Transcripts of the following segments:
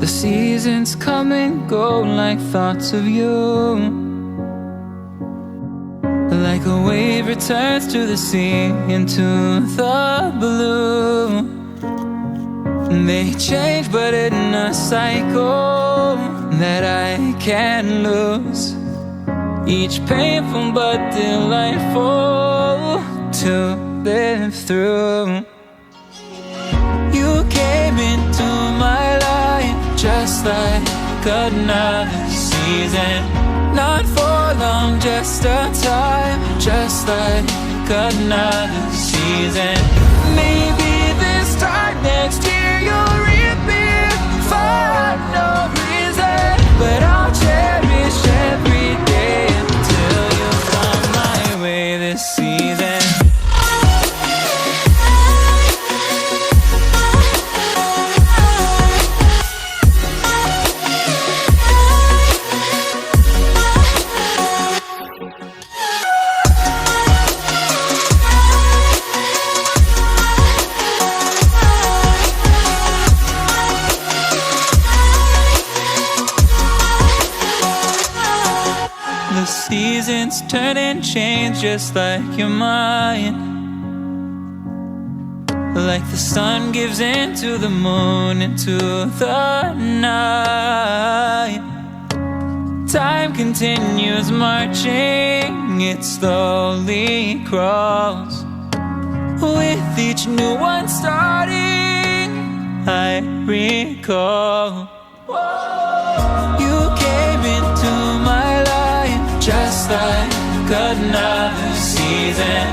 seasons come and go like thoughts of you. Like a wave returns to the sea, into the blue. They change but in a cycle that I can't lose. Each painful but delightful to live through. You came into my life just like another season. Not for long, just a time, just like another season. Maybe this time next year you'll reappear for no reason, but I'll cherish every day until you come my way this season. The seasons turn and change just like your mind. Like the sun gives into the moon, into the night. Time continues marching, it slowly crawls. With each new one starting, I recall. You came into my life just like another season.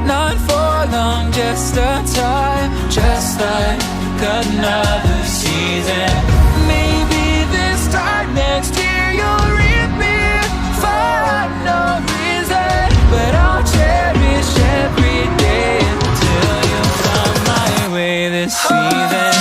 Not for long, just a time, just like another season. Maybe this time next year you'll reappear for no reason, but I'll cherish every day until you come my way this season.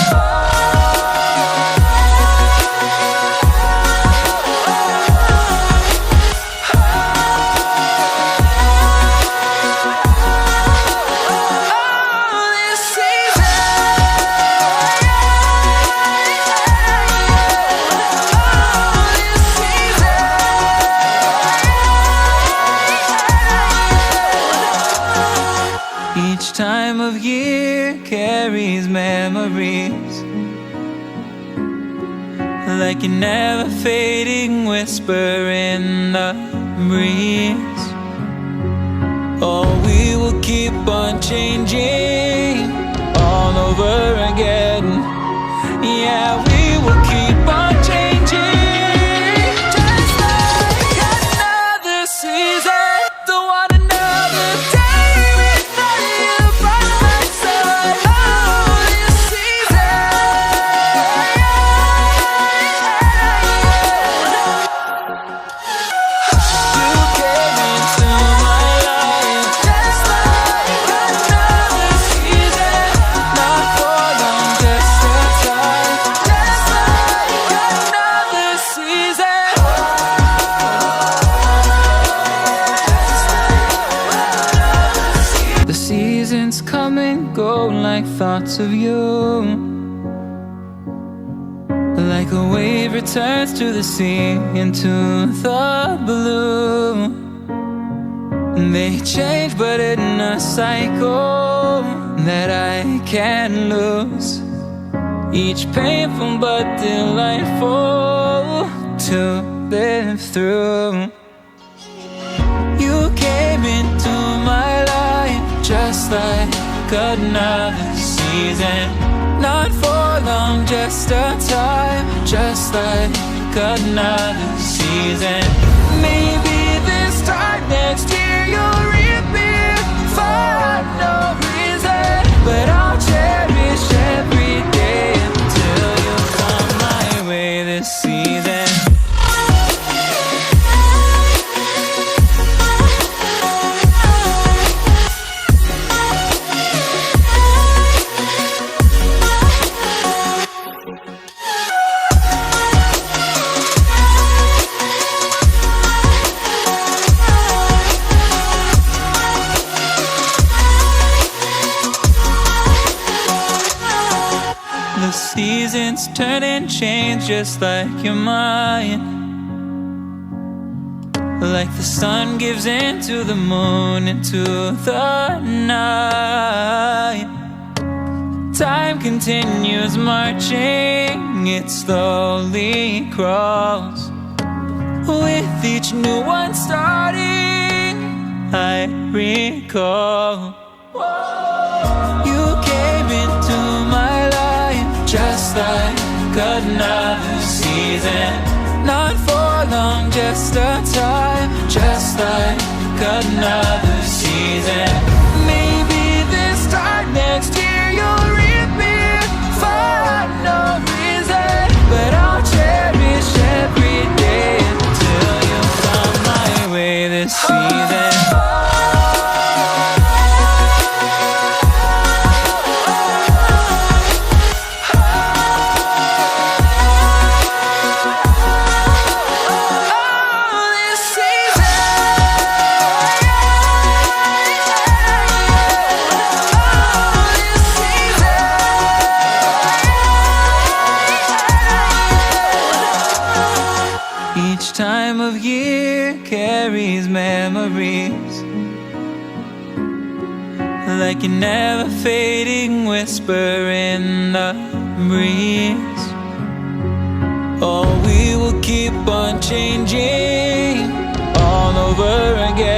Each time of year carries memories, like a never fading whisper in the breeze. Oh, we will keep on changing all over again. Yeah, we will keep on changing just like another season. Don't want another day without you by my side. Oh, this season. You came into my life just like another season. Not for long, just a time, just like another season. The seasons come and go like thoughts of you. Like a wave returns to the sea, into the blue. They change but in a cycle that I can't lose. Each painful but delightful to live through. You came into my life just like another season. Not for long, just a time, just like another season. Maybe this time next year you'll reappear for no reason, but I'll cherish every day until you come my way this season. seasons turn and change just like you're mine. Like the sun gives into the moon, into the night. Time continues marching, it slowly crawls. With each new one starting, I recall you came into my life just like another season. Not for long, just a time, just like another season. Maybe this time next year you'll reappear for no reason, but I'll cherish every day until you come my way this season. Each time of year carries memories, like a never fading whisper in the breeze. Oh, we will keep on changing all over again.